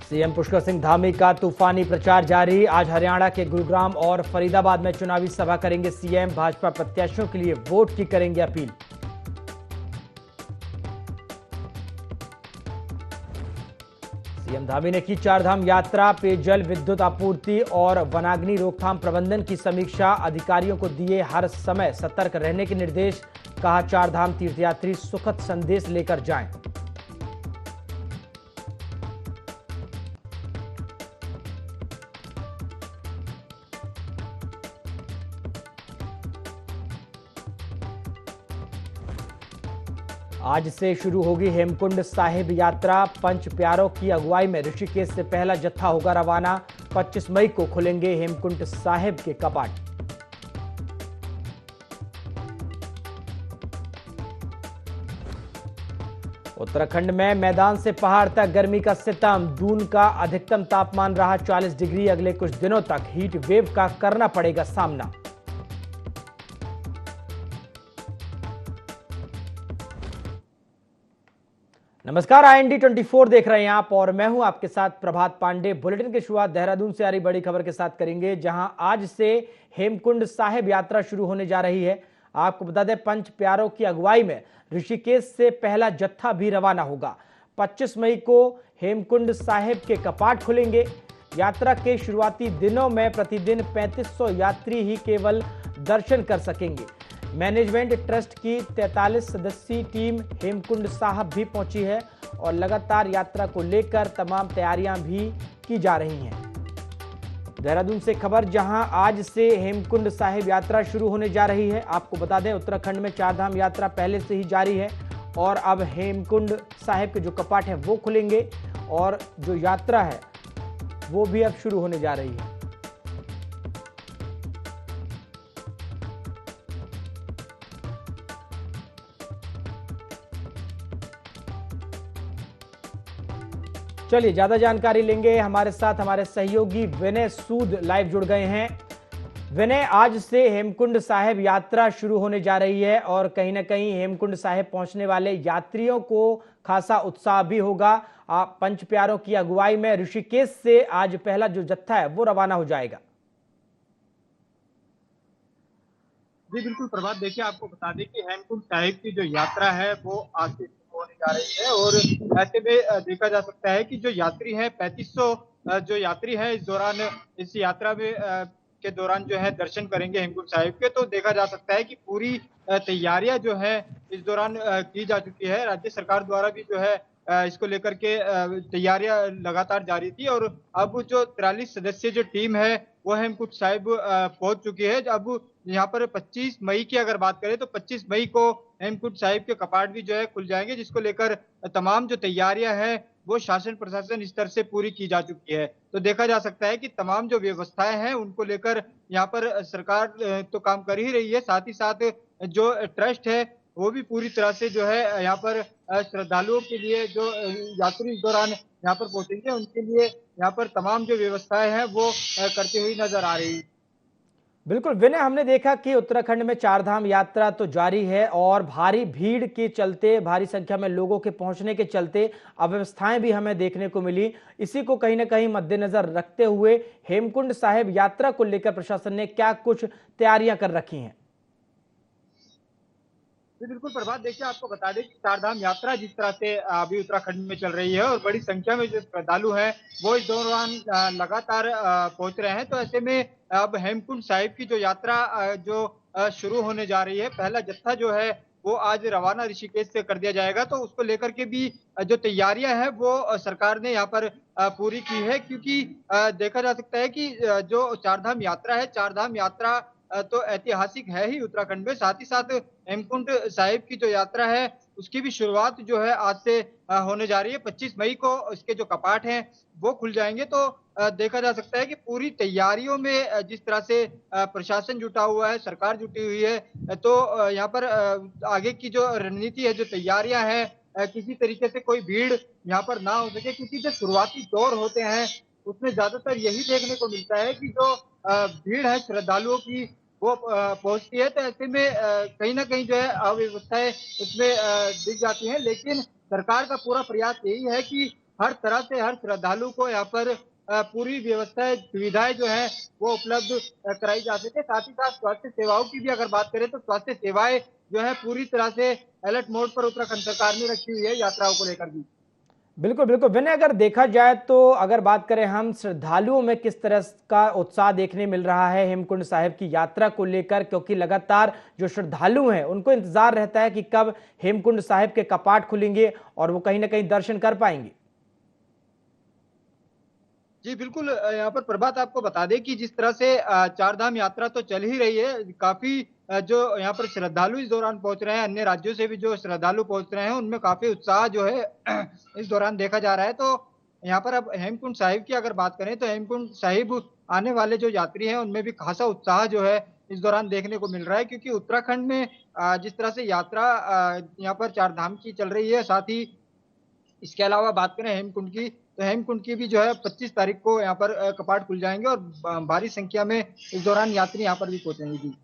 CM Pushkar Singh Dhami का तूफानी प्रचार जारी। आज हरियाणा के गुरुग्राम और फरीदाबाद में चुनावी सभा करेंगे सीएम। भाजपा प्रत्याशियों के लिए वोट की करेंगे अपील। सीएम धामी ने की चारधाम यात्रा, पेयजल, विद्युत आपूर्ति और वनाग्नि रोकथाम प्रबंधन की समीक्षा। अधिकारियों को दिए हर समय सतर्क रहने के निर्देश। कहा, चारधाम तीर्थयात्री सुखद संदेश लेकर जाएं। आज से शुरू होगी हेमकुंड साहिब यात्रा। पंच प्यारों की अगुवाई में ऋषिकेश से पहला जत्था होगा रवाना। 25 मई को खुलेंगे हेमकुंड साहिब के कपाट। उत्तराखंड में मैदान से पहाड़ तक गर्मी का सितम। दून का अधिकतम तापमान रहा 40 डिग्री। अगले कुछ दिनों तक हीट वेव का करना पड़ेगा सामना। नमस्कार, IND 24 देख रहे हैं आप और मैं हूं आपके साथ प्रभात पांडे। बुलेटिन की शुरुआत देहरादून से आ रही बड़ी खबर के साथ करेंगे, जहां आज से हेमकुंड साहिब यात्रा शुरू होने जा रही है। आपको बता दें, पंच प्यारों की अगुवाई में ऋषिकेश से पहला जत्था भी रवाना होगा। 25 मई को हेमकुंड साहिब के कपाट खुलेंगे। यात्रा के शुरुआती दिनों में प्रतिदिन 3500 यात्री ही केवल दर्शन कर सकेंगे। मैनेजमेंट ट्रस्ट की 43 सदस्यीय टीम हेमकुंड साहिब भी पहुंची है और लगातार यात्रा को लेकर तमाम तैयारियां भी की जा रही हैं। देहरादून से खबर, जहां आज से हेमकुंड साहिब यात्रा शुरू होने जा रही है। आपको बता दें, उत्तराखंड में चारधाम यात्रा पहले से ही जारी है और अब हेमकुंड साहिब के जो कपाट हैं वो खुलेंगे और जो यात्रा है वो भी अब शुरू होने जा रही है। चलिए ज्यादा जानकारी लेंगे। हमारे साथ हमारे सहयोगी विनय सूद लाइव जुड़ गए हैं। विनय, आज से हेमकुंड साहिब यात्रा शुरू होने जा रही है और कहीं ना कहीं हेमकुंड साहिब पहुंचने वाले यात्रियों को खासा उत्साह भी होगा। पंच प्यारों की अगुवाई में ऋषिकेश से आज पहला जो जत्था है वो रवाना हो जाएगा। जी बिल्कुल प्रभात, देखिए आपको बता दें कि हेमकुंड साहिब की जो यात्रा है वो आज से शुरू होने जा रही है और ऐसे में देखा जा सकता है कि जो यात्री है 3500 जो यात्री है इस दौरान इस यात्रा में के दौरान जो है दर्शन करेंगे हेमकुंड साहिब के। तो देखा जा सकता है कि पूरी तैयारियां जो है इस दौरान की जा चुकी है। राज्य सरकार द्वारा भी जो है इसको लेकर के तैयारियां लगातार जारी थी और अब जो 43 सदस्यीय जो टीम है वो हेमकुंड साहिब पहुंच चुकी है। अब यहाँ पर 25 मई की अगर बात करें तो 25 मई को हेमकुंड साहिब के कपाट भी जो है खुल जाएंगे, जिसको लेकर तमाम जो तैयारियां हैं वो शासन प्रशासन स्तर से पूरी की जा चुकी है। तो देखा जा सकता है कि तमाम जो व्यवस्थाएं हैं उनको लेकर यहाँ पर सरकार तो काम कर ही रही है, साथ ही साथ जो ट्रस्ट है वो भी पूरी तरह से जो है यहाँ पर श्रद्धालुओं के लिए जो यात्री इस दौरान यहाँ पर पहुंचेंगे उनके लिए यहाँ पर तमाम जो व्यवस्थाएं हैं वो करती हुई नजर आ रही है। बिल्कुल विनय, हमने देखा कि उत्तराखंड में चारधाम यात्रा तो जारी है और भारी भीड़ के चलते, भारी संख्या में लोगों के पहुंचने के चलते अव्यवस्थाएं भी हमें देखने को मिली। इसी को कहीं ना कहीं मद्देनजर रखते हुए हेमकुंड साहिब यात्रा को लेकर प्रशासन ने क्या कुछ तैयारियां कर रखी हैं? जी बिल्कुल प्रभात, देखिए आपको बता दें कि चारधाम यात्रा जिस तरह से अभी उत्तराखंड में चल रही है और बड़ी संख्या में जो श्रद्धालु हैं वो इस दौरान लगातार पहुंच रहे हैं। तो ऐसे में अब हेमकुंड साहिब की जो यात्रा जो शुरू होने जा रही है, पहला जत्था जो है वो आज रवाना ऋषिकेश से कर दिया जाएगा। तो उसको लेकर के भी जो तैयारियां हैं वो सरकार ने यहाँ पर पूरी की है, क्योंकि देखा जा सकता है कि जो चारधाम यात्रा है, चारधाम यात्रा तो ऐतिहासिक है ही उत्तराखंड में, साथ ही साथ हेमकुंड साहिब की जो यात्रा है उसकी भी शुरुआत जो है आज से होने जा रही है। 25 मई को इसके जो कपाट हैं वो खुल जाएंगे। तो देखा जा सकता है कि पूरी तैयारियों में जिस तरह से प्रशासन जुटा हुआ है, सरकार जुटी हुई है, तो यहाँ पर आगे की जो रणनीति है, जो तैयारियां हैं, किसी तरीके से कोई भीड़ यहाँ पर ना हो सके, क्योंकि जो शुरुआती दौर होते हैं उसमें ज्यादातर यही देखने को मिलता है कि जो भीड़ है श्रद्धालुओं की वो पहुंचती है। तो ऐसे में कहीं ना कहीं जो है अव्यवस्थाएं उसमें दिख जाती हैं, लेकिन सरकार का पूरा प्रयास यही है कि हर तरह से हर श्रद्धालु को यहाँ पर पूरी व्यवस्थाएं सुविधाएं जो है वो उपलब्ध कराई जा सके। साथ ही साथ स्वास्थ्य सेवाओं की भी अगर बात करें तो स्वास्थ्य सेवाएं जो है पूरी तरह से अलर्ट मोड पर उत्तराखंड सरकार ने रखी हुई है यात्राओं को लेकर भी। बिल्कुल बिल्कुल विनय, अगर देखा जाए तो अगर बात करें हम श्रद्धालुओं में किस तरह का उत्साह देखने मिल रहा है हेमकुंड साहिब की यात्रा को लेकर, क्योंकि लगातार जो श्रद्धालु हैं उनको इंतजार रहता है कि कब हेमकुंड साहिब के कपाट खुलेंगे और वो कहीं ना कहीं दर्शन कर पाएंगे। जी बिल्कुल, यहाँ पर प्रभात आपको बता दें कि जिस तरह से चार धाम यात्रा तो चल ही रही है, काफी जो यहाँ पर श्रद्धालु इस दौरान पहुंच रहे हैं, अन्य राज्यों से भी जो श्रद्धालु पहुंच रहे हैं उनमें काफी उत्साह जो है इस दौरान देखा जा रहा है। तो यहाँ पर अब हेमकुंड साहिब की अगर बात करें तो हेमकुंड साहिब आने वाले जो यात्री हैं उनमें भी खासा उत्साह जो है इस दौरान देखने को मिल रहा है, क्योंकि उत्तराखंड में जिस तरह से यात्रा यहाँ पर चार धाम की चल रही है, साथ ही इसके अलावा बात करें हेमकुंड की तो हेमकुंड की भी जो है 25 तारीख को यहाँ पर कपाट खुल जाएंगे और भारी संख्या में इस दौरान यात्री यहाँ पर भी पहुंचेंगे। जी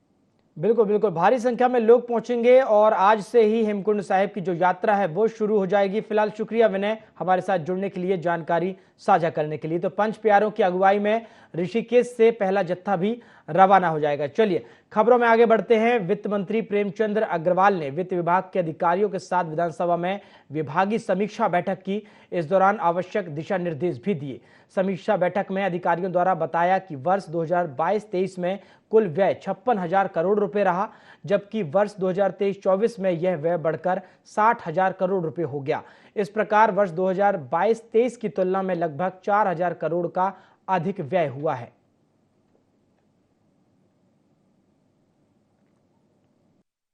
बिल्कुल बिल्कुल, भारी संख्या में लोग पहुंचेंगे और आज से ही हेमकुंड साहिब की जो यात्रा है वो शुरू हो जाएगी। फिलहाल शुक्रिया विनय हमारे साथ जुड़ने के लिए, जानकारी साझा करने के लिए। तो पंच प्यारों की अगुवाई में ऋषिकेश से पहला जत्था भी रवाना हो जाएगा। चलिए खबरों में आगे बढ़ते हैं। वित्त मंत्री प्रेमचंद्र अग्रवाल ने वित्त विभाग के अधिकारियों के साथ विधानसभा में विभागीय समीक्षा बैठक की। इस दौरान आवश्यक दिशा निर्देश भी दिए। समीक्षा बैठक में अधिकारियों द्वारा बताया कि वर्ष 2022-23 में कुल व्यय 56,000 करोड़ रुपए रहा, जबकि वर्ष 2023-24 में यह व्यय बढ़कर 60,000 करोड़ रुपए हो गया। इस प्रकार वर्ष 2022-23 की तुलना में लगभग 4,000 करोड़ का अधिक व्यय हुआ है।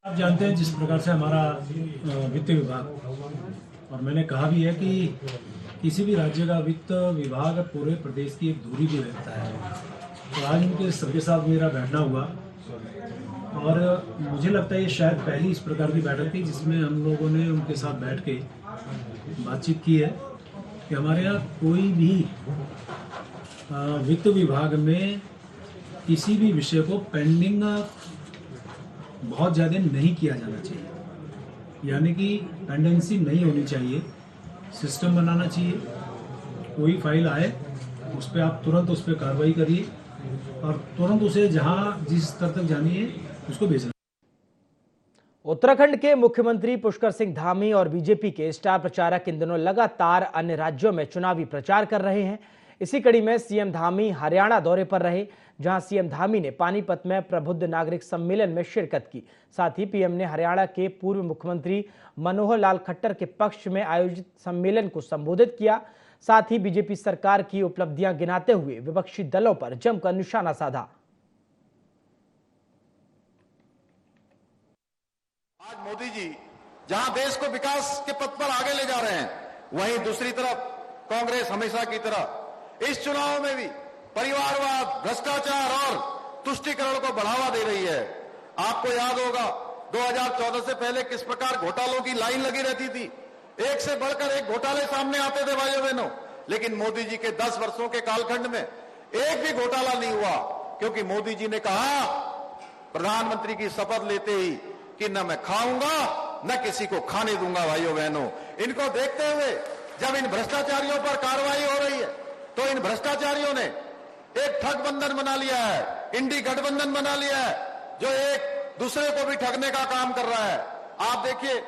आप जानते हैं जिस प्रकार से हमारा वित्त विभाग, और मैंने कहा भी है कि किसी भी राज्य का वित्त विभाग पूरे प्रदेश की एक धुरी भी रहता है। तो आज उनके सबके साथ मेरा बैठना हुआ और मुझे लगता है ये शायद पहली इस प्रकार की बैठक थी जिसमें हम लोगों ने उनके साथ बैठ के बातचीत की है कि हमारे यहाँ कोई भी वित्त विभाग में किसी भी विषय को पेंडिंग बहुत ज़्यादा नहीं किया जाना चाहिए, यानी कि पेंडेंसी नहीं होनी चाहिए। सिस्टम बनाना चाहिए, कोई फाइल आए उस पर आप तुरंत उस पर कार्रवाई करिए और तुरंत उसे जहां जिस स्तर तक जानी है उसको भेजना। उत्तराखंड के मुख्यमंत्री पुष्कर सिंह धामी और बीजेपी के स्टार प्रचारक इन दिनों लगातार अन्य राज्यों में चुनावी प्रचार कर रहे हैं। इसी कड़ी में सीएम धामी हरियाणा दौरे पर रहे, जहां सीएम धामी ने पानीपत में प्रबुद्ध नागरिक सम्मेलन में शिरकत की। साथ ही पीएम ने हरियाणा के पूर्व मुख्यमंत्री मनोहर लाल खट्टर के पक्ष में आयोजित सम्मेलन को संबोधित किया। साथ ही बीजेपी सरकार की उपलब्धियां गिनाते हुए विपक्षी दलों पर जमकर निशाना साधा। आज मोदी जी जहां देश को विकास के पथ पर आगे ले जा रहे हैं, वहीं दूसरी तरफ कांग्रेस हमेशा की तरह इस चुनाव में भी परिवारवाद, भ्रष्टाचार और तुष्टीकरण को बढ़ावा दे रही है। आपको याद होगा 2014 से पहले किस प्रकार घोटालों की लाइन लगी रहती थी, एक से बढ़कर एक घोटाले सामने आते थे भाइयों बहनों, लेकिन मोदी जी के 10 वर्षों के कालखंड में एक भी घोटाला नहीं हुआ, क्योंकि मोदी जी ने कहा प्रधानमंत्री की शपथ लेते ही कि न मैं खाऊंगा न किसी को खाने दूंगा। भाइयों बहनों, इनको देखते हुए जब इन भ्रष्टाचारियों पर कार्रवाई हो रही है तो इन भ्रष्टाचारियों ने एक ठग बंधन बना लिया है, इंडी गठबंधन बना लिया है, जो एक दूसरे को भी ठगने का काम कर रहा है। आप देखिए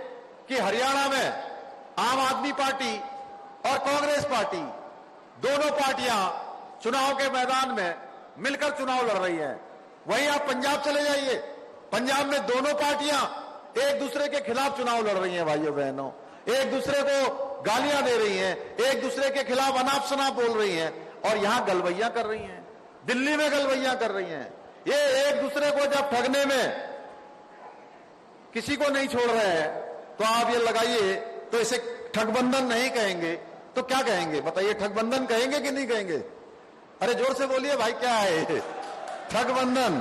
कि हरियाणा में आम आदमी पार्टी और कांग्रेस पार्टी दोनों पार्टियां चुनाव के मैदान में मिलकर चुनाव लड़ रही हैं। वहीं आप पंजाब चले जाइए, पंजाब में दोनों पार्टियां एक दूसरे के खिलाफ चुनाव लड़ रही हैं। भाइयों बहनों, एक दूसरे को गालियां दे रही हैं, एक दूसरे के खिलाफ अनाप शनाप बोल रही हैं और यहां गलवैया कर रही हैं, दिल्ली में गलवैया कर रही हैं। ये एक दूसरे को जब ठगने में किसी को नहीं छोड़ रहे हैं तो आप ये लगाइए, तो इसे ठगबंधन नहीं कहेंगे तो क्या कहेंगे बताइए? ठगबंधन कहेंगे कि नहीं कहेंगे? अरे जोर से बोलिए भाई, क्या है ठगबंधन?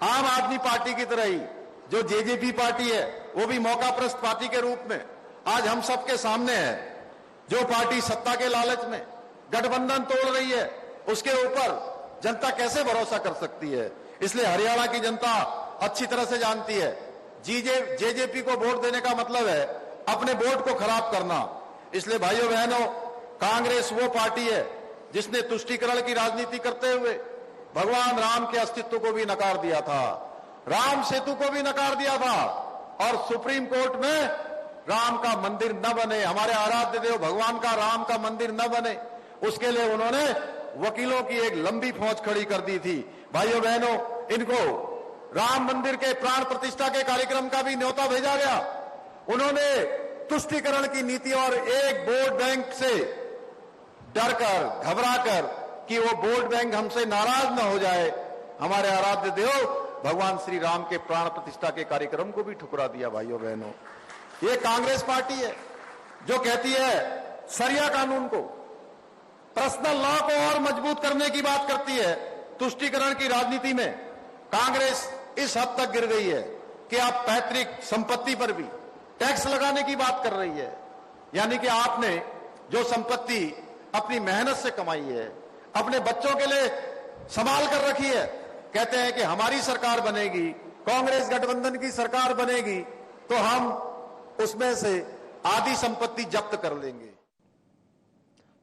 आम आदमी पार्टी की तरह ही जो जेजेपी पार्टी है वो भी मौकाप्रस्त पार्टी के रूप में आज हम सबके सामने है। जो पार्टी सत्ता के लालच में गठबंधन तोड़ रही है, उसके ऊपर जनता कैसे भरोसा कर सकती है? इसलिए हरियाणा की जनता अच्छी तरह से जानती है, जेजेपी को वोट देने का मतलब है अपने वोट को खराब करना। इसलिए भाइयों बहनों, कांग्रेस वो पार्टी है जिसने तुष्टीकरण की राजनीति करते हुए भगवान राम के अस्तित्व को भी नकार दिया था, राम सेतु को भी नकार दिया था, और सुप्रीम कोर्ट में राम का मंदिर न बने, हमारे आराध्य देव भगवान का राम का मंदिर न बने, उसके लिए उन्होंने वकीलों की एक लंबी फौज खड़ी कर दी थी। भाइयों बहनों, इनको राम मंदिर के प्राण प्रतिष्ठा के कार्यक्रम का भी न्योता भेजा गया। उन्होंने तुष्टीकरण की नीति और एक वोट बैंक से डरकर, घबराकर कि वो वोट बैंक हमसे नाराज न हो जाए, हमारे आराध्य देव भगवान श्री राम के प्राण प्रतिष्ठा के कार्यक्रम को भी ठुकरा दिया। भाइयों बहनों, ये कांग्रेस पार्टी है जो कहती है शरिया कानून को, पर्सनल लॉ को और मजबूत करने की बात करती है। तुष्टीकरण की राजनीति में कांग्रेस इस हद तक गिर गई है कि आप पैतृक संपत्ति पर भी टैक्स लगाने की बात कर रही है। यानी कि आपने जो संपत्ति अपनी मेहनत से कमाई है, अपने बच्चों के लिए संभाल कर रखी है, कहते हैं कि हमारी सरकार बनेगी, कांग्रेस गठबंधन की सरकार बनेगी तो हम उसमें से आधी संपत्ति जब्त कर लेंगे।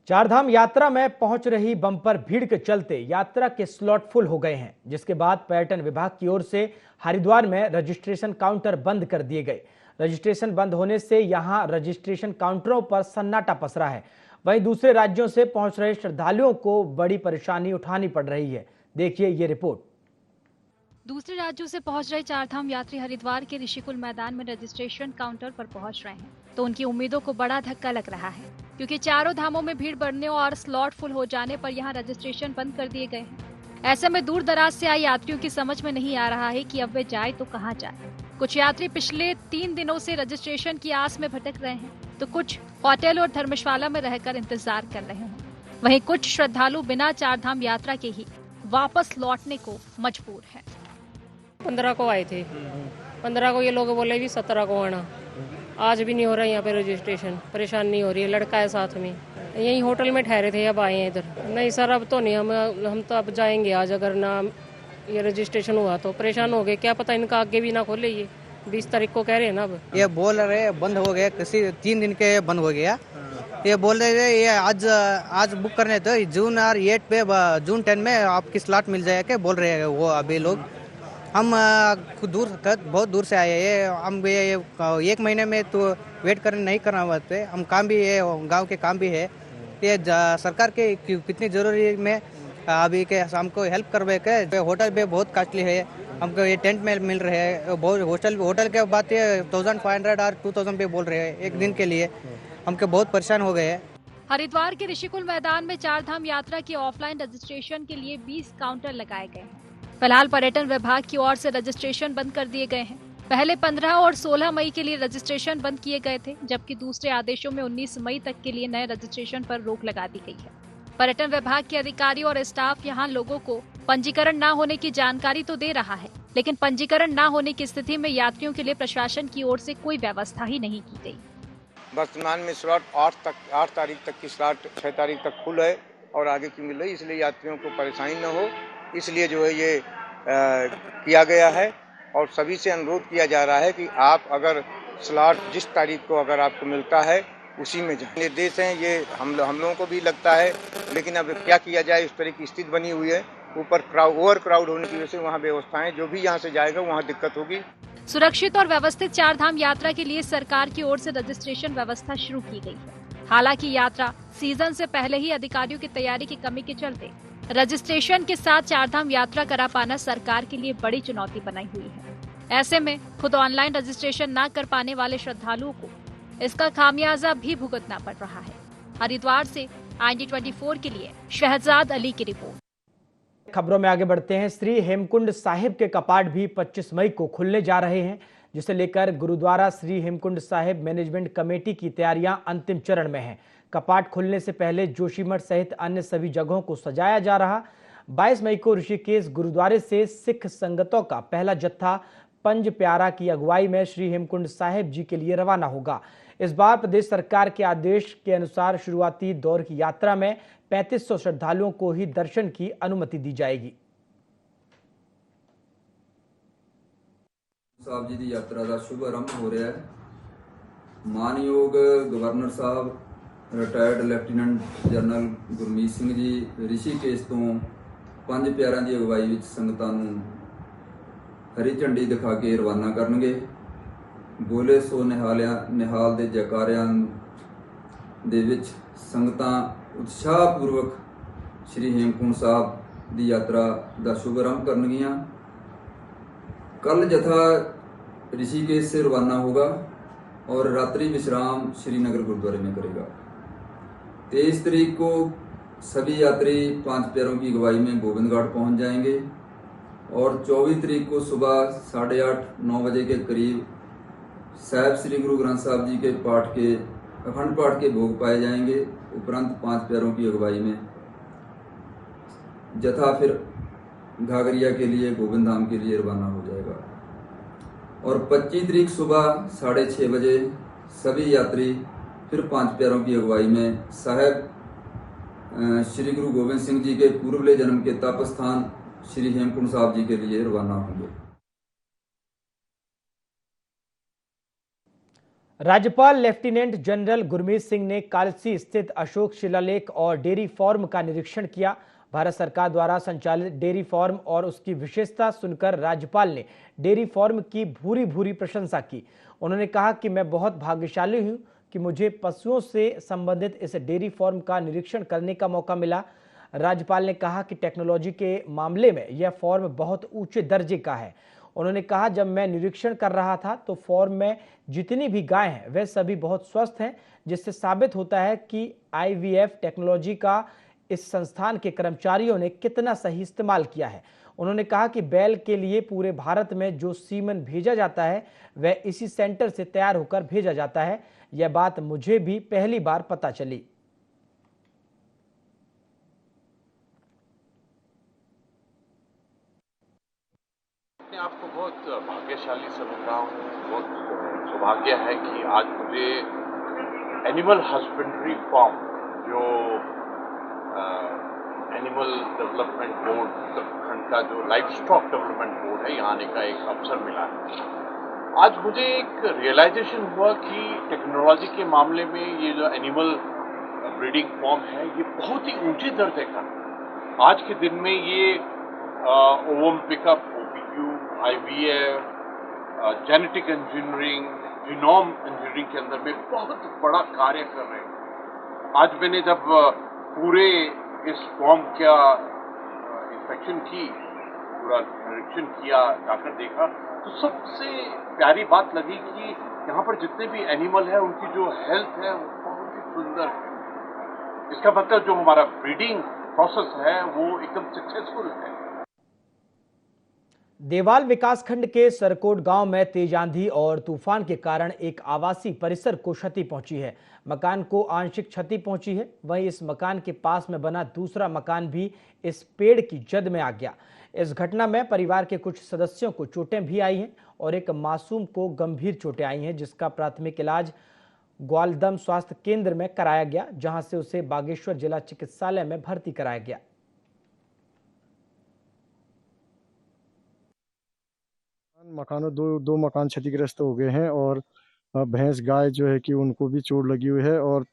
चारधाम यात्रा में पहुंच रही बम्पर भीड़ के चलते यात्रा के स्लॉट फुल हो गए हैं, जिसके बाद पर्यटन विभाग की ओर से हरिद्वार में रजिस्ट्रेशन काउंटर बंद कर दिए गए। रजिस्ट्रेशन बंद होने से यहां रजिस्ट्रेशन काउंटरों पर सन्नाटा पसरा है। वहीं दूसरे राज्यों से पहुंच रहे श्रद्धालुओं को बड़ी परेशानी उठानी पड़ रही है। देखिए ये रिपोर्ट। दूसरे राज्यों से पहुंच रहे चारधाम यात्री हरिद्वार के ऋषिकुल मैदान में रजिस्ट्रेशन काउंटर पर पहुंच रहे हैं, तो उनकी उम्मीदों को बड़ा धक्का लग रहा है, क्योंकि चारों धामों में भीड़ बढ़ने और स्लॉट फुल हो जाने पर यहां रजिस्ट्रेशन बंद कर दिए गए हैं। ऐसे में दूर दराज से आए यात्रियों की समझ में नहीं आ रहा है कि अब वे जाए तो कहां जाए। कुछ यात्री पिछले 3 दिनों से रजिस्ट्रेशन की आस में भटक रहे हैं, तो कुछ होटल और धर्मशाला में रहकर इंतजार कर रहे हैं। वहीं कुछ श्रद्धालु बिना चारधाम यात्रा के ही वापस लौटने को मजबूर है। 15 को आए थे, 15 को ये लोग बोले भी 17 को आना। आज भी नहीं हो रहा है यहाँ पे रजिस्ट्रेशन, परेशानी हो रही है। लड़का है साथ में, यही होटल में ठहरे थे, अब आए हैं इधर। नहीं सर, अब तो नहीं, हम तो अब जाएंगे आज। अगर ना ये रजिस्ट्रेशन हुआ तो परेशान हो गए, क्या पता इनका आगे भी ना खोले। ये 20 तारीख को कह रहे हैं ना। अब ये बोल रहे बंद हो गया, किसी 3 दिन के बंद हो गया। ये बोल रहे थे ये आज बुक करने तो जून और 8 पे जून 10 में आपकी स्लॉट मिल जाएगा बोल रहे हैं वो अभी लोग। हम बहुत दूर से आए हैं, हम ये 1 महीने में तो वेट करने नहीं करना होते। हम काम भी है, गांव के काम भी है। ये सरकार के कितनी जरूरी में अभी के हमको हेल्प करवे के। होटल भी बहुत कॉस्टली है, हमको ये टेंट में मिल रहे हैं। बहुत होटल के बात ये 1500 और 2000 पे बोल रहे हैं एक दिन के लिए। हमको बहुत परेशान हो गए हैं। हरिद्वार के ऋषिकुल मैदान में चारधाम यात्रा की ऑफलाइन रजिस्ट्रेशन के लिए 20 काउंटर लगाए गए हैं। फिलहाल पर्यटन विभाग की ओर से रजिस्ट्रेशन बंद कर दिए गए हैं। पहले 15 और 16 मई के लिए रजिस्ट्रेशन बंद किए गए थे, जबकि दूसरे आदेशों में 19 मई तक के लिए नए रजिस्ट्रेशन पर रोक लगा दी गई है। पर्यटन विभाग के अधिकारी और स्टाफ यहां लोगों को पंजीकरण न होने की जानकारी तो दे रहा है, लेकिन पंजीकरण न होने की स्थिति में यात्रियों के लिए प्रशासन की ओर से कोई व्यवस्था ही नहीं की गई। वर्तमान में स्लॉट 8 तारीख तक की स्लॉट 6 तारीख तक फुल है और आगे की मिल रही, इसलिए यात्रियों को परेशानी न हो, इसलिए जो है ये किया गया है। और सभी से अनुरोध किया जा रहा है कि आप अगर स्लॉट जिस तारीख को अगर आपको मिलता है उसी में जाएं। निर्देश हैं ये हम लोगों को भी लगता है, लेकिन अब क्या किया जाए, इस तरह की स्थिति बनी हुई है। ऊपर ओवर क्राउड होने की वजह से वहाँ व्यवस्थाएं, जो भी यहाँ से जाएगा वहाँ दिक्कत होगी। सुरक्षित और व्यवस्थित चारधाम यात्रा के लिए सरकार की ओर से रजिस्ट्रेशन व्यवस्था शुरू की गई है। हालांकि यात्रा सीजन से पहले ही अधिकारियों की तैयारी की कमी के चलते रजिस्ट्रेशन के साथ चारधाम यात्रा करा पाना सरकार के लिए बड़ी चुनौती बनाई हुई है। ऐसे में खुद ऑनलाइन रजिस्ट्रेशन न कर पाने वाले श्रद्धालुओं को इसका खामियाजा भी भुगतना पड़ रहा है। हरिद्वार से IND 24 के लिए शहजाद अली की रिपोर्ट। खबरों में आगे बढ़ते हैं। श्री हेमकुंड साहिब के कपाट भी 25 मई को खुलने जा रहे हैं, जिसे लेकर गुरुद्वारा श्री हेमकुंड साहिब मैनेजमेंट कमेटी की तैयारियां अंतिम चरण में हैं। कपाट खुलने से पहले जोशीमठ सहित अन्य सभी जगहों को सजाया जा रहा। 22 मई को ऋषिकेश गुरुद्वारे से सिख संगतों का पहला जत्था पंज प्यारा की अगुवाई में श्री हेमकुंड साहिब जी के लिए रवाना होगा। इस बार प्रदेश सरकार के आदेश के अनुसार शुरुआती दौर की यात्रा में 3500 श्रद्धालुओं को ही दर्शन की अनुमति दी जाएगी। साहब जी की यात्रा का शुभ आरंभ हो रहा है। मानयोग गवर्नर साहब retired lieutenant general Gurmeet Singh ji Rishikesh ਤੋਂ ਪੰਜ ਪਿਆਰਿਆਂ ਦੀ ਅਗਵਾਈ ਵਿੱਚ ਸੰਗਤਾਂ ਨੂੰ ਹਰੀ ਝੰਡੀ ਦਿਖਾ ਕੇ ਰਵਾਨਾ ਕਰਨਗੇ। ਬੋਲੇ ਸੋ ਨਿਹਾਲ ਦੇ ਜੈਕਾਰਿਆਂ ਦੇ ਵਿੱਚ ਸੰਗਤਾਂ ਉਤਸ਼ਾਹਪੂਰਵਕ ਸ਼੍ਰੀ ਹੇਮਕੁੰਟ ਸਾਹਿਬ ਦੀ ਯਾਤਰਾ ਦਾ शुभारंभ ਕਰਨਗੀਆਂ। कल जथा ऋषिकेश से रवाना होगा और रात्रि विश्राम श्रीनगर गुरुद्वारे में करेगा। 23 तारीख को सभी यात्री पांच प्यारों की अगुवाई में गोविंदघाट पहुंच जाएंगे और 24 तारीख को सुबह 8:30-9 बजे के करीब साहिब श्री गुरु ग्रंथ साहब जी के पाठ के अखंड पाठ के भोग पाए जाएंगे। उपरांत पांच प्यारों की अगुवाई में जथा फिर घाघरिया के लिए गोविंद धाम के लिए रवाना हो जाएगा और 25 तारीख सुबह 6:30 बजे सभी यात्री फिर पांच प्यारों की अगुवाई में साहिब श्री गुरु गोविंद सिंह जी के पूर्वले जन्म के तप स्थान श्री हेमकुंड साहब जी के लिए रवाना होंगे। राज्यपाल लेफ्टिनेंट जनरल गुरमीत सिंह ने कालसी स्थित अशोक शिलालेख और डेयरी फार्म का निरीक्षण किया। भारत सरकार द्वारा संचालित डेयरी फार्म और उसकी विशेषता सुनकर राज्यपाल ने डेयरी फार्म की भूरी भूरी प्रशंसा की। उन्होंने कहा कि मैं बहुत भाग्यशाली हूं कि मुझे पशुओं से संबंधित इस डेयरी फार्म का निरीक्षण करने का मौका मिला। राज्यपाल ने कहा कि टेक्नोलॉजी के मामले में यह फार्म बहुत ऊंचे दर्जे का है। उन्होंने कहा जब मैं निरीक्षण कर रहा था तो फार्म में जितनी भी गाय हैं वे सभी बहुत स्वस्थ हैं, जिससे साबित होता है कि IVF टेक्नोलॉजी का इस संस्थान के कर्मचारियों ने कितना सही इस्तेमाल किया है। उन्होंने कहा कि बैल के लिए पूरे भारत में जो सीमन भेजा जाता है वह इसी सेंटर से तैयार होकर भेजा जाता है। यह बात मुझे भी पहली बार पता चली। आपको बहुत भाग्यशाली समझ रहा हूँ। बहुत सौभाग्य है कि आज मुझे एनिमल हस्बेंड्री फार्म जो एनिमल डेवलपमेंट बोर्ड उत्तराखंड का जो लाइफ स्टॉक डेवलपमेंट बोर्ड है, यहाँ आने का एक अवसर मिला है। आज मुझे एक रियलाइजेशन हुआ कि टेक्नोलॉजी के मामले में ये जो एनिमल ब्रीडिंग फार्म है ये बहुत ही ऊंचे दर्जे का। आज के दिन में ये ovum pickup, OPQ, IVF, genetic engineering, genome engineering के अंदर में बहुत बड़ा कार्य कर रहे हैं। आज मैंने जब पूरे इस फॉर्म का इंस्पेक्शन की, पूरा निरीक्षण किया, जाकर देखा, तो सबसे प्यारी बात लगी कि यहाँ पर जितने भी एनिमल है उनकी जो हेल्थ है वो बहुत ही सुंदर है। इसका मतलब जो हमारा ब्रीडिंग प्रोसेस है वो एकदम सक्सेसफुल है। देवाल विकासखंड के सरकोट गांव में तेज आंधी और तूफान के कारण एक आवासीय परिसर को क्षति पहुंची है। मकान को आंशिक क्षति पहुंची है। वहीं इस मकान के पास में बना दूसरा मकान भी इस पेड़ की जद में आ गया। इस घटना में परिवार के कुछ सदस्यों को चोटें भी आई हैं और एक मासूम को गंभीर चोटें आई हैं, जिसका प्राथमिक इलाज ग्वालदम स्वास्थ्य केंद्र में कराया गया, जहां से उसे बागेश्वर जिला चिकित्सालय में भर्ती कराया गया। मकानों दो मकान क्षतिग्रस्त हो गए हैं और भैंस गाय जो है कि उनको भी चोट लगी हुई है और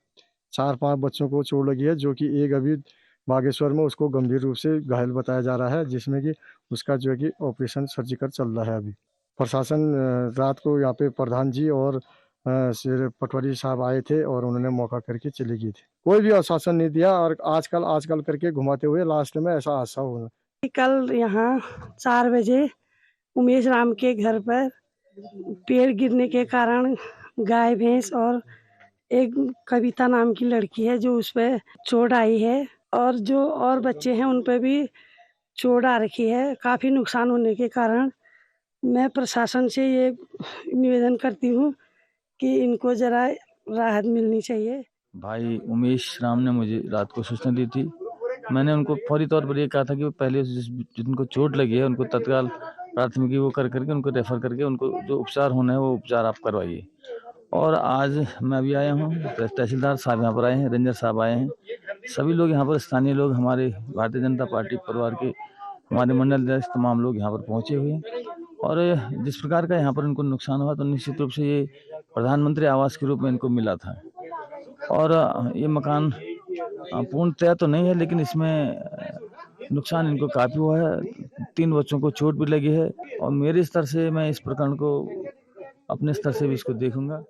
4-5 बच्चों को चोट लगी है, जो कि एक अभी बागेश्वर में उसको गंभीर रूप से घायल बताया जा रहा है, जिसमें कि उसका जो है कि ऑपरेशन सर्जिकल चल रहा है। अभी प्रशासन रात को यहाँ पे प्रधान जी और पटवारी साहब आए थे और उन्होंने मौका करके चले गए थे। कोई भी आश्वासन नहीं दिया और आजकल करके घुमाते हुए लास्ट में ऐसा हादसा हुआ। कल यहाँ 4 बजे उमेश राम के घर पर पेड़ गिरने के कारण गाय भैंस और एक कविता नाम की लड़की है जो उस पर चोट आई है और जो और बच्चे हैं उन पर भी चोट आ रखी है। काफ़ी नुकसान होने के कारण मैं प्रशासन से ये निवेदन करती हूँ कि इनको ज़रा राहत मिलनी चाहिए। भाई उमेश राम ने मुझे रात को सूचना दी थी। मैंने उनको फौरी तौर पर ये कहा था कि वो पहले जिनको चोट लगी है उनको तत्काल प्राथमिकी वो करके उनको रेफर करके उनको जो उपचार होना है वो उपचार आप करवाइए। और आज मैं अभी आया हूँ, तहसीलदार साहब यहाँ पर आए हैं, रेंजर साहब आए हैं, सभी लोग यहाँ पर स्थानीय लोग, हमारे भारतीय जनता पार्टी परिवार के हमारे मंडल अध्यक्ष तमाम लोग यहाँ पर पहुँचे हुए हैं। और जिस प्रकार का यहाँ पर इनको नुकसान हुआ तो निश्चित रूप से ये प्रधानमंत्री आवास के रूप में इनको मिला था और ये मकान पूर्णतया तो नहीं है, लेकिन इसमें नुकसान इनको काफ़ी हुआ है। 3 बच्चों को चोट भी लगी है और मेरे स्तर से मैं इस प्रकरण को अपने स्तर से भी इसको देखूंगा।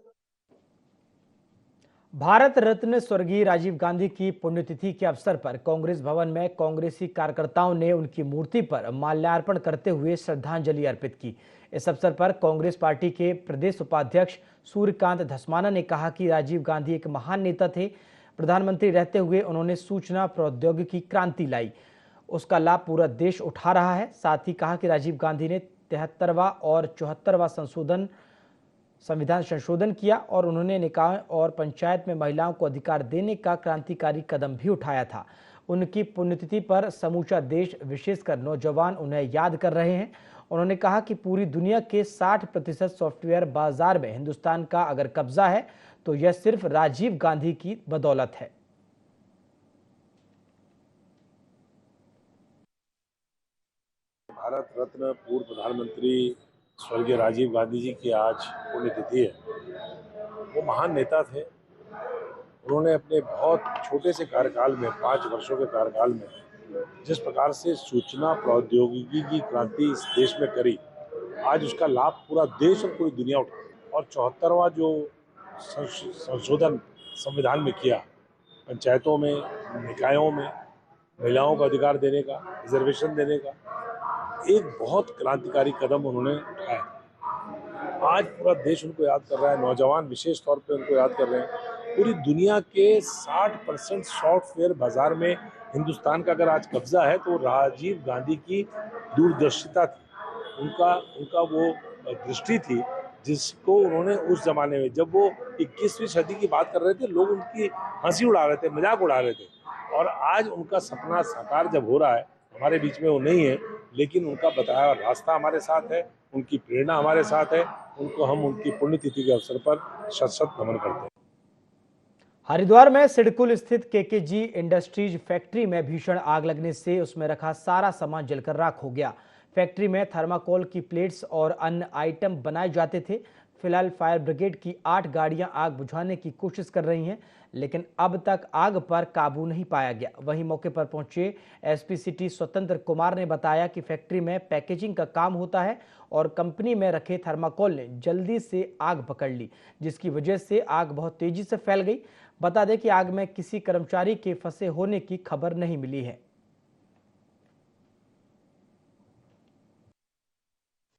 भारत रत्न स्वर्गीय राजीव गांधी की पुण्यतिथि के अवसर पर कांग्रेस भवन में कांग्रेसी कार्यकर्ताओं ने उनकी मूर्ति पर माल्यार्पण करते हुए श्रद्धांजलि अर्पित की। इस अवसर पर कांग्रेस पार्टी के प्रदेश उपाध्यक्ष सूर्यकांत धस्माना ने कहा कि राजीव गांधी एक महान नेता थे। प्रधानमंत्री रहते हुए उन्होंने सूचना प्रौद्योगिकी क्रांति लाई, उसका लाभ पूरा देश उठा रहा है। साथ ही कहा कि राजीव गांधी ने 73वां और 74वां संविधान संशोधन किया और उन्होंने निकाय और पंचायत में महिलाओं को अधिकार देने का क्रांतिकारी कदम भी उठाया था। उनकी पुण्यतिथि पर समूचा देश, विशेषकर नौजवान, उन्हें याद कर रहे हैं। उन्होंने कहा कि पूरी दुनिया के 60% सॉफ्टवेयर बाजार में हिंदुस्तान का अगर कब्जा है तो यह सिर्फ राजीव गांधी की बदौलत है। भारत रत्न पूर्व प्रधानमंत्री स्वर्गीय राजीव गांधी जी की आज पुण्यतिथि है। वो महान नेता थे। उन्होंने अपने बहुत छोटे से कार्यकाल में, 5 वर्षों के कार्यकाल में, जिस प्रकार से सूचना प्रौद्योगिकी की क्रांति इस देश में करी, आज उसका लाभ पूरा देश और पूरी दुनिया उठा। और 74वां जो संशोधन संविधान में किया, पंचायतों में, निकायों में महिलाओं को अधिकार देने का, रिजर्वेशन देने का, एक बहुत क्रांतिकारी कदम उन्होंने उठाया। आज पूरा देश उनको याद कर रहा है, नौजवान विशेष तौर पे उनको याद कर रहे हैं। पूरी दुनिया के 60% सॉफ्टवेयर बाजार में हिंदुस्तान का अगर आज कब्जा है तो राजीव गांधी की दूरदर्शिता थी, उनका वो दृष्टि थी जिसको उन्होंने उस जमाने में, जब वो 21वीं सदी की बात कर रहे थे, लोग उनकी हंसी उड़ा रहे थे, मजाक उड़ा रहे थे। और आज उनका सपना साकार जब हो रहा है, हमारे बीच में वो नहीं है, लेकिन उनका बताया रास्ता हमारे साथ है, उनकी प्रेरणा हमारे साथ है। उनको हम उनकी पुण्यतिथि के अवसर पर शत-शत नमन करते हैं। हरिद्वार में सिडकुल स्थित केकेजी इंडस्ट्रीज फैक्ट्री में भीषण आग लगने से उसमें रखा सारा सामान जलकर राख हो गया। फैक्ट्री में थर्माकोल की प्लेट्स और अन्य आइटम बनाए जाते थे। फिलहाल फायर ब्रिगेड की 8 गाड़ियां आग बुझाने की कोशिश कर रही हैं, लेकिन अब तक आग पर काबू नहीं पाया गया। वहीं मौके पर पहुंचे एसपी सिटी स्वतंत्र कुमार ने बताया कि फैक्ट्री में पैकेजिंग का काम होता है और कंपनी में रखे थर्माकोल ने जल्दी से आग पकड़ ली, जिसकी वजह से आग बहुत तेजी से फैल गई। बता दें कि आग में किसी कर्मचारी के फंसे होने की खबर नहीं मिली है।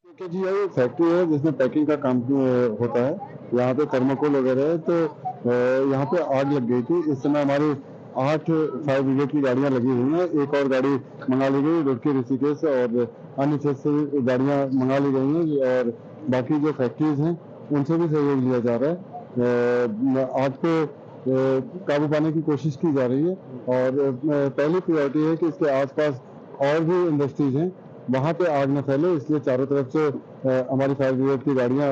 केकेजी फैक्ट्री है जिसमें पैकिंग का काम होता है। यहाँ पे थर्माकोल वगैरह है, तो यहाँ पे आग लग गई थी। इस समय हमारी 8 फायर ब्रिगेड की गाड़ियाँ लगी हुई हैं। एक और गाड़ी मंगा ली गई रुड़की, ऋषिकेश और अन्य क्षेत्र से गाड़ियाँ मंगा ली गई हैं और बाकी जो फैक्ट्रीज हैं उनसे भी सहयोग लिया जा रहा है। आग पे काबू पाने की कोशिश की जा रही है और पहली प्रायोरिटी है कि इसके आसपास और भी इंडस्ट्रीज हैं, वहाँ पे आग न फैले, इसलिए चारों तरफ से हमारी फायर ब्रिगेड की गाड़ियाँ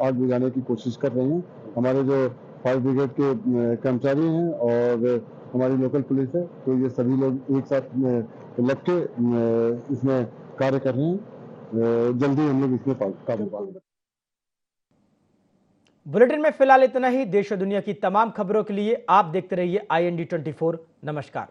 आग बुझाने की कोशिश कर रही हैं। हमारे जो फायर ब्रिगेड के कर्मचारी हैं और हमारी लोकल पुलिस है, तो ये सभी लोग एक साथ लग के इसमें कार्य कर रहे हैं। जल्दी हम लोग इसमें काबू पाएंगे। बुलेटिन में फिलहाल इतना ही। देश और दुनिया की तमाम खबरों के लिए आप देखते रहिए IND 24। नमस्कार।